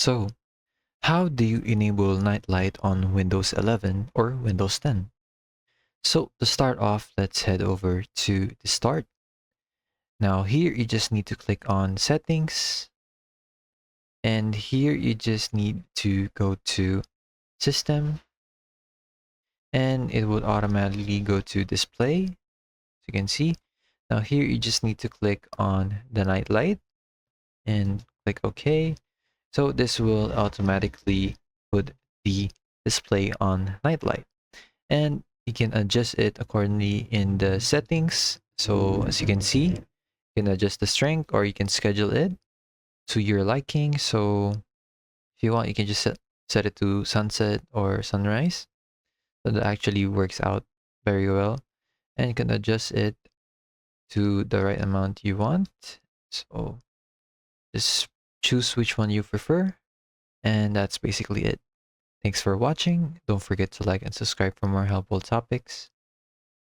So, how do you enable night light on Windows 11 or Windows 10? So to start off, let's head over to the start. Now here you just need to click on settings, and here you just need to go to system, and it would automatically go to display, as you can see. Now here you just need to click on the night light and click OK. So this will automatically put the display on night light, and you can adjust it accordingly in the settings. So as you can see, you can adjust the strength or you can schedule it to your liking. So if you want, you can just set it to sunset or sunrise. So that actually works out very well. And you can adjust it to the right amount you want. So just choose which one you prefer. And that's basically it. Thanks for watching. Don't forget to like and subscribe for more helpful topics.